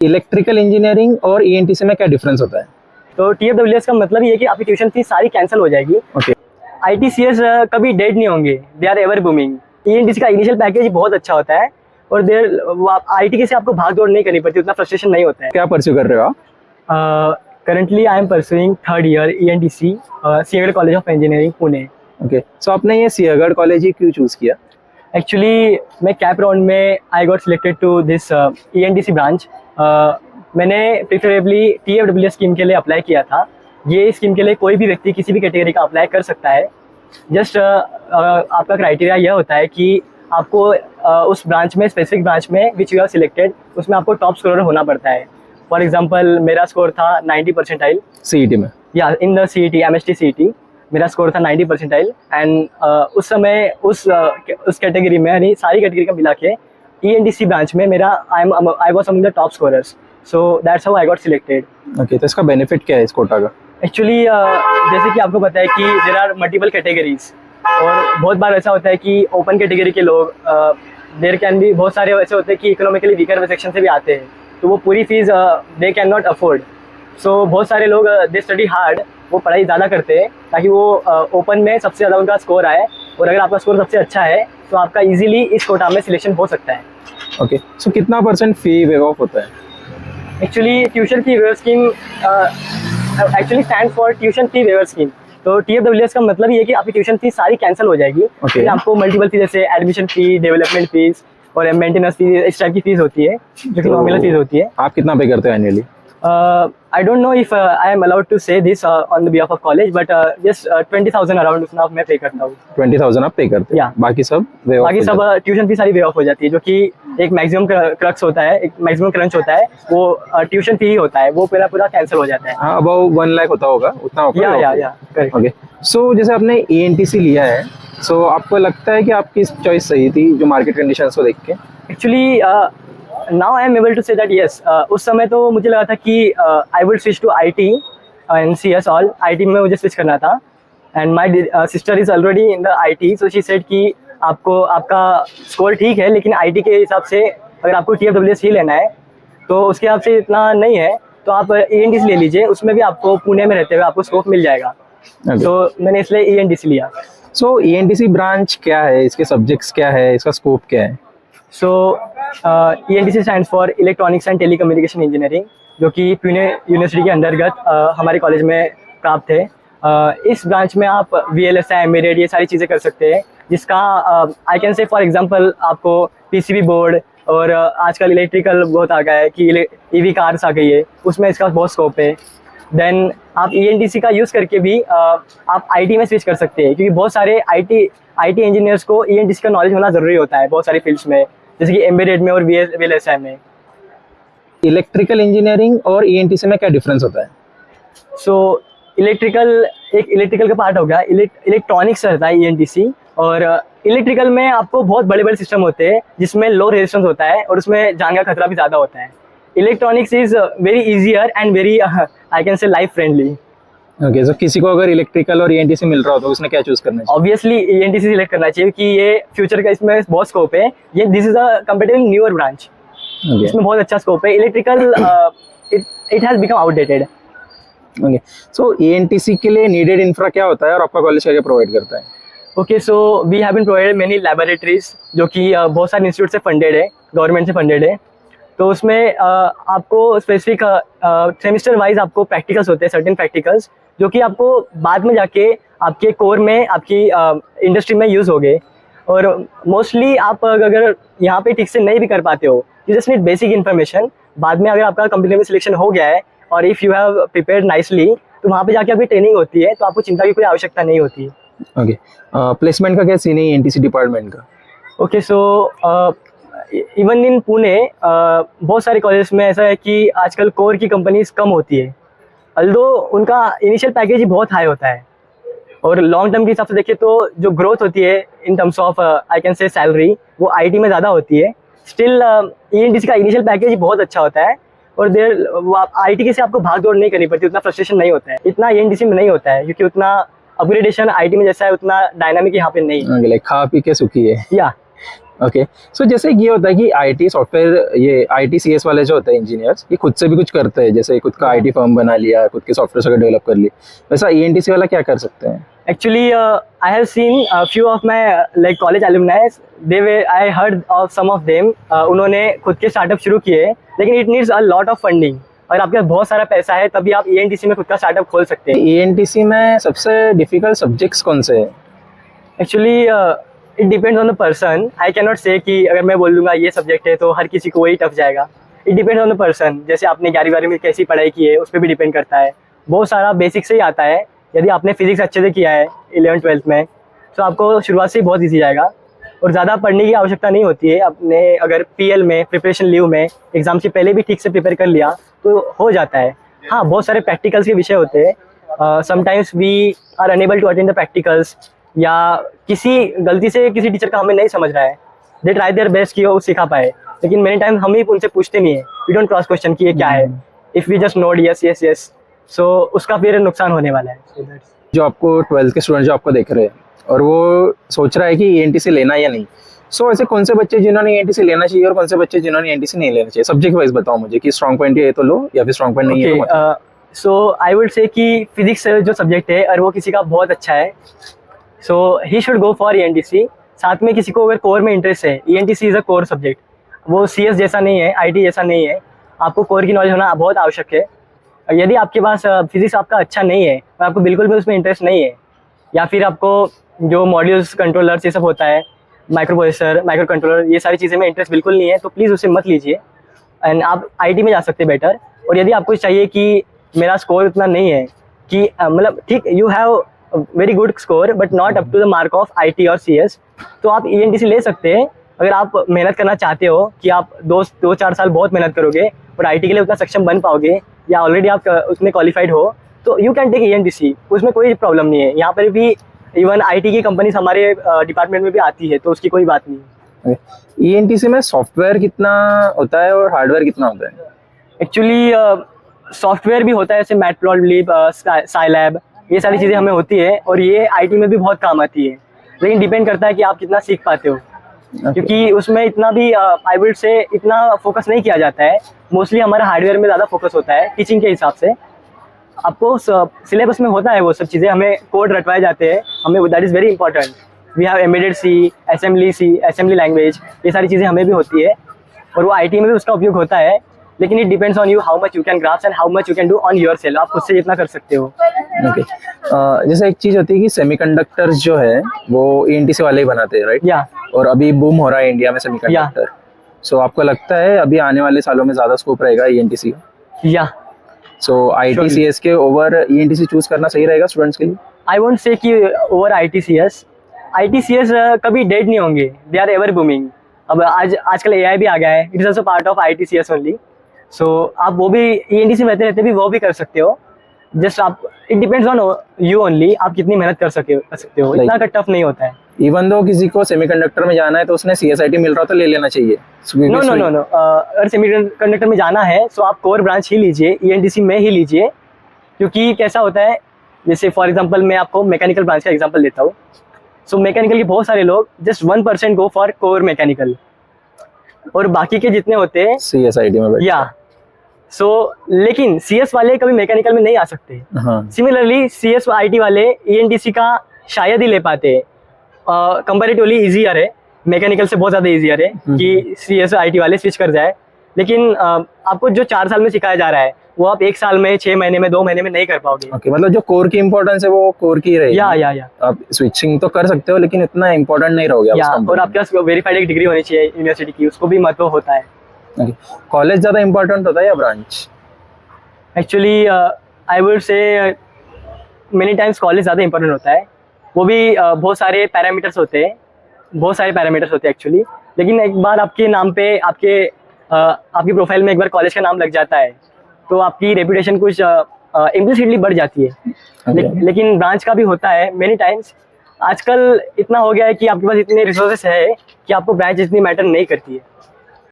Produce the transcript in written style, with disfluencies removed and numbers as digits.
Electrical engineering और ENTC में क्या डिफरेंस होता है? तो TFWS का मतलब ये है कि आपकी ट्यूशन फीस सारी कैंसिल हो जाएगी। ओके। ITCS कभी डेड नहीं होंगे, they are ever booming. ENTC का इनिशियल पैकेज बहुत अच्छा होता है और ITK से आपको भाग दौड़ नहीं करनी पड़ती, उतना फ्रस्ट्रेशन नहीं होता है। क्या परस्यू कर रहे हो आप? Currently I am pursuing third year ENTC, Sinhgad college of engineering, Pune. Okay, so आपने ये सिंहगढ़ कॉलेज ही क्यों चूज किया? एक्चुअली मैं कैप राउंड में I got selected to this ENTC branch. मैंने प्रिफरेबली TFWS स्कीम के लिए अप्लाई किया था। ये स्कीम के लिए कोई भी व्यक्ति किसी भी कैटेगरी का अप्लाई कर सकता है। जस्ट आपका क्राइटेरिया यह होता है कि आपको उस ब्रांच में, स्पेसिफिक ब्रांच में विच यू हैव सिलेक्टेड, उसमें आपको टॉप स्कोरर होना पड़ता है। फॉर एग्जांपल मेरा स्कोर था 90 परसेंटाइल सीईटी में। या in the CET MST CET मेरा स्कोर था 90 परसेंटाइल एंड उस समय उस कैटेगरी में, यानी सारी कैटेगरी का मिला के ENTC ब्रांच में मेरा I was among the top scorers, so that's how I got selected. Okay, तो इसका बेनिफिट क्या है इस कोटा का? एक्चुअली जैसे कि आपको पता है कि देयर आर मल्टीपल कैटेगरीज, और बहुत बार ऐसा होता है कि ओपन कैटेगरी के लोग, देयर कैन बी बहुत सारे ऐसे होते हैं कि इकोनॉमिकली वीकर सेक्शन से भी आते हैं, तो वो पूरी फीस दे कैन नॉट अफोर्ड। सो बहुत सारे लोग दे स्टडी हार्ड, वो पढ़ाई ज़्यादा करते हैं ताकि वो ओपन में सबसे ज़्यादा उनका स्कोर आए, और अगर आपका स्कोर सबसे अच्छा है तो आपका इजीली इस कोटा में सिलेक्शन हो सकता है। ओके, सो कितना परसेंट फी वेव ऑफ होता है? Actually tuition fee waiver scheme actually stand for tuition fee waiver scheme. तो TFWS का मतलब ये है कि आपकी ट्यूशन फीस सारी कैंसिल हो जाएगी। Okay. आपको मल्टीपल फीस जैसे एडमिशन फी, डेवलपमेंट फीस और मेंटेनेंस फीस, इस टाइप की फीस होती है जो कि नॉमिनल फीस होती है। आप कितना पे करते हो annually? I don't know if I am allowed to say this on the behalf of college, but just 20,000 around उतना मैं पे करता हूँ। 20,000 आप पे करते हो? Yeah. बाकी सब waive off बाकी हो सब जाता ट्यूशन फी सारी वे ऑफ हो जाती है, जो कि एक मैक्सिमम क्रक्स होता है, एक मैक्सिमम क्रंच होता है, वो ट्यूशन फी ही होता है, वो पूरा पूरा कैंसिल हो जाता है। है? हाँ, अबाउ 1 लाख होता होगा, उतना होगा। या करेक्ट। ओके, सो जैसे आपने ENTC लिया है, सो आपको लगता है कि आपकी चॉइस सही थी जो मार्केट कंडीशंस को देख के? Actually now I am able to say that yes, उस समय तो मुझे लगा था कि I would switch to IT and CS all. IT में मुझे स्विच करना था and my sister is already in the IT, so she said कि आपको, आपका स्कोर ठीक है लेकिन IT के हिसाब से अगर आपको TFWS ही लेना है तो उसके हिसाब से इतना नहीं है, तो आप ENTC ले लीजिए, उसमें भी आपको पुणे में रहते हुए आपको स्कोप मिल जाएगा। तो मैंने इसलिए ENTC लिया। सो ENTC ब्रांच क्या है, इसके सब्जेक्ट्स क्या है, इसका स्कोप क्या है? सो ENTC stands for electronics and telecommunication engineering, जो कि पुणे यूनिवर्सिटी के अंतर्गत हमारे कॉलेज में प्राप्त है। इस ब्रांच में आप VLSI, एम्बेडेड, ये सारी चीज़ें कर सकते हैं, जिसका आई कैन से फॉर एग्जांपल आपको PCB बोर्ड, और आजकल इलेक्ट्रिकल बहुत आ गया है कि EV कार्स आ गई है, उसमें इसका बहुत स्कोप है। देन आप ENTC का यूज़ करके भी आप IT में स्विच कर सकते हैं, क्योंकि बहुत सारे IT इंजीनियर्स को ENTC का नॉलेज होना ज़रूरी होता है बहुत सारी फील्ड्स में, जैसे कि एम्बेडेड में और VLSI में। इलेक्ट्रिकल इंजीनियरिंग और ENTC में क्या डिफरेंस होता है? सो इलेक्ट्रिकल का पार्ट हो गया, इलेक्ट्रॉनिक्स रहता है ENTC, और इलेक्ट्रिकल में आपको बहुत बड़े बड़े सिस्टम होते हैं जिसमें लो रेजिस्टेंस होता है और उसमें जान का खतरा भी ज़्यादा होता है। Electronics is very easier and very I can say life friendly. Okay, so किसी को अगर इलेक्ट्रिकल और ENTC मिल रहा हो तो उसने क्या चूज करना चाहिए? ऑब्वियसली ENTC सिलेक्ट करना चाहिए कि ये फ्यूचर का, इसमें बहुत स्कोप है। ये this is a comparatively newer branch, इसमें बहुत अच्छा स्कोप है। Electrical it has become outdated. Okay, so ENTC के लिए नीडेड इंफ्रा क्या होता है और आपका कॉलेज क्या प्रोवाइड करता है? Okay, so we have been provided many laboratories, जो कि बहुत सारे इंस्टीट्यूट से फंडेड है, गवर्नमेंट से फंडेड है। तो उसमें आपको स्पेसिफिक सेमेस्टर वाइज आपको प्रैक्टिकल्स होते हैं, सर्टेन प्रैक्टिकल्स, जो कि आपको बाद में जाके आपके कोर में, आपकी इंडस्ट्री में यूज़ होंगे। और मोस्टली आप अगर यहाँ पे ठीक से नहीं भी कर पाते हो, you just need basic information. बाद में अगर आपका कंपनी में सिलेक्शन हो गया है और if you have prepared nicely, तो वहाँ पे जाके आपकी ट्रेनिंग होती है, तो आपको चिंता की कोई आवश्यकता नहीं होती। ओके, प्लेसमेंट का क्या सीन है ENTC डिपार्टमेंट का? Okay, so even in Pune बहुत सारे कॉलेज में ऐसा है कि आजकल कोर की कंपनीज कम होती है, अल्दो उनका इनिशियल पैकेज ही बहुत हाई होता है, और लॉन्ग टर्म के हिसाब से देखें तो जो ग्रोथ होती है in terms of I can से सैलरी, वो IT में ज़्यादा होती है। स्टिल ENTC का इनिशियल पैकेज ही बहुत अच्छा होता है, और ITK से आपको भाग दौड़ नहीं करनी पड़ती, उतना फ्रस्ट्रेशन नहीं होता है, इतना ENTC में नहीं होता है, क्योंकि उतना अपग्रेडेशन IT में जैसा है उतना डायनामिक यहाँ पे नहीं है। लाइक खा पी के सुखी है। या ओके, सो जैसे ये होता है कि आईटी सॉफ्टवेयर, ये आईटी सीएस वाले जो होते हैं इंजीनियर्स, ये खुद से भी कुछ करते हैं, जैसे खुद का आईटी फर्म बना लिया, खुद के सॉफ्टवेयर वगैरह डेवलप कर ली, वैसा ईएनटीसी वाला क्या कर सकते हैं? Actually, I have seen a few of my like college alumni. I heard of some of them. उन्होंने खुद के स्टार्टअप शुरू किए, लेकिन it needs a lot of funding. अगर आपके पास बहुत सारा पैसा है तभी आप ईएनटीसी में खुद का स्टार्टअप खोल सकते हैं। ईएनटीसी में सबसे डिफिकल्ट सब्जेक्ट्स कौन से हैं? Actually it depends on the person. I can not से कि अगर मैं बोल दूंगा ये सब्जेक्ट है तो हर किसी को वही टफ जाएगा। It depends on the person. जैसे आपने 11वीं में कैसी पढ़ाई की है उस पर भी डिपेंड करता है। बहुत सारा बेसिक से ही आता है। यदि आपने फिजिक्स अच्छे से किया है 11th-12th में तो आपको शुरुआत से ही बहुत ईजी जाएगा और ज़्यादा पढ़ने की आवश्यकता नहीं होती है। आपने अगर पीएल में प्रिपरेशन लीव में एग्जाम से पहले भी ठीक से प्रिपेयर कर लिया तो हो जाता है। हाँ, बहुत सारे प्रैक्टिकल्स के विषय होते हैं। Sometimes we are unable to attend the practicals, या किसी गलती से किसी टीचर का हमें नहीं समझ रहा है, दे ट्राई देयर बेस्ट कि वो सिखा पाए, लेकिन मेनी टाइम हम ही उनसे पूछते नहीं है। वी डोंट क्रॉस क्वेश्चन कि ये क्या है। If we just note yes yes yes, so उसका फिर नुकसान होने वाला है। जो आपको 12th के स्टूडेंट जो आपको देख रहे हैं और वो सोच रहा है कि ईएनटीसी लेना या नहीं, सो ऐसे कौन से बच्चे जिन्होंने ईएनटीसी लेना चाहिए और कौन से बच्चे जिन्होंने ईएनटीसी नहीं लेना चाहिए? सब्जेक्ट वाइज बताओ मुझे कि स्ट्रॉन्ग पॉइंट ये तो लो या फिर स्ट्रॉन्ग पॉइंट नहीं है तो मत। सो आई वुड से कि फिजिक्स जो सब्जेक्ट है और वो किसी का बहुत अच्छा है, सो he should go for ENTC. साथ में किसी को अगर कोर में इंटरेस्ट है, ENTC is a core subject. वो सीएस जैसा नहीं है, आईटी जैसा नहीं है। आपको कोर की नॉलेज होना बहुत आवश्यक है। यदि आपके पास फिजिक्स आपका अच्छा नहीं है और आपको बिल्कुल भी उसमें इंटरेस्ट नहीं है, या फिर आपको जो मॉड्यूल्स कंट्रोलर्स ये सब होता है, माइक्रो प्रोसेसर, माइक्रो कंट्रोलर, ये सारी चीज़ें में इंटरेस्ट बिल्कुल नहीं है, तो प्लीज़ उसे मत लीजिए एंड आप आईटी में जा सकते हैं बेटर। और यदि आपको चाहिए कि मेरा स्कोर उतना नहीं है कि मतलब ठीक, you have very good score but not up to the mark of IT और सीएस, तो आप ईएनटीसी ले सकते हैं। अगर आप मेहनत करना चाहते हो कि आप 2-4 साल बहुत मेहनत करोगे और आईटी के लिए उतना सक्षम बन पाओगे, या ऑलरेडी आप उसमें क्वालिफाइड हो, तो यू कैन टेक ईएनटीसी, उसमें कोई प्रॉब्लम नहीं है। यहाँ पर भी इवन आईटी की कंपनीज हमारे डिपार्टमेंट में भी आती है, तो उसकी कोई बात नहीं है। ईएनटीसी में सॉफ्टवेयर कितना होता है और हार्डवेयर कितना होता है? एक्चुअली सॉफ्टवेयर भी होता है, जैसे मैटप्लॉटलिब, साइलैब, ये सारी चीज़ें हमें होती है और ये आईटी में भी बहुत काम आती है, लेकिन डिपेंड करता है कि आप कितना सीख पाते हो। क्योंकि उसमें इतना भी आई विल से इतना फोकस नहीं किया जाता है। मोस्टली हमारा हार्डवेयर में ज़्यादा फोकस होता है टीचिंग के हिसाब से। आपको सिलेबस में होता है वो सब चीज़ें, हमें कोड रटवाए जाते हैं, हमें that is very important. We have embedded C, assembly language, ये सारी चीज़ें हमें भी होती है और वो आईटी में भी उसका उपयोग होता है। लेकिन it depends on you how much you can grasp and how much you can do on your self. आप खुद से जितना कर सकते हो। ओके, जैसे एक चीज़ होती है कि सेमीकंडक्टर्स जो है वो ईएनटीसी वाले ही बनाते हैं, राइट? या और अभी बूम हो रहा है इंडिया में सेमीकंडक्टर, सो आपको लगता है अभी आने वाले सालों में ज़्यादा स्कोप रहेगा ईएनटीसी का? या सो आईटी सीएस के ओवर ईएनटीसी चूज करना सही रहेगा स्टूडेंट्स के लिए? आई वोंट से कि ओवर आईटीसीएस कभी डेड नहीं होंगे, दे आर एवर बूमिंग। अब आजकल एआई भी आ गया है, it is also part of ITCS only. So आप वो भी ईएनटीसी में रहते रहते भी वो भी कर सकते हो। जस्ट आप, it depends on you only, आप कितनी मेहनत कर सकते हो। इतना का टफ नहीं होता है। इवन दो किसी को सेमीकंडक्टर में जाना है तो उसने सीएसआईटी मिल रहा तो ले लेना चाहिए? नो, अगर सेमीकंडक्टर में जाना है तो आप कोर ब्रांच ही लीजिए, ईएनटीसी में ही लीजिए। क्योंकि कैसा होता है, जैसे फॉर एग्जांपल मैं आपको मैकेनिकल ब्रांच का एग्जांपल देता हूँ। सो मैकेनिकल के बहुत सारे लोग just 1% go for core mechanical, और बाकी के जितने होते हैं सीएसआईटी में। या सो लेकिन सीएस वाले कभी मैकेनिकल में नहीं आ सकते। सिमिलरली सीएस आईटी वाले ईएनटीसी का शायद ही ले पाते हैं। कंपैरेटिवली इजियर है, मैकेनिकल से बहुत ज़्यादा इजियर है कि सीएस आईटी वाले स्विच कर जाए। लेकिन आपको जो 4 साल में सिखाया जा रहा है वो आप 1 साल में, 6 महीने में, 2 महीने में नहीं कर पाओगे। ओके, मतलब जो कोर की इंपॉर्टेंस है वो कोर की रहेगी। या आप स्विचिंग तो कर सकते हो लेकिन इतना इंपॉर्टेंट नहीं रहोगे। और आपके पास वेरीफाइड एक डिग्री होनी चाहिए यूनिवर्सिटी की, उसको भी महत्व होता है। कॉलेज ज़्यादा इंपॉर्टेंट होता है या branch? Actually I would say many times college ज़्यादा इंपॉर्टेंट होता है। वो भी बहुत सारे पैरामीटर्स होते हैं एक्चुअली। लेकिन एक बार आपके नाम पे, आपकी प्रोफाइल में एक बार कॉलेज का नाम लग जाता है तो आपकी रेपुटेशन कुछ इम्प्लिसिटली बढ़ जाती है। लेकिन ब्रांच का भी होता है मेनी टाइम्स। आजकल इतना हो गया है कि आपके पास इतने रिसोर्सेस है कि आपको ब्रांच इतनी मैटर नहीं करती है।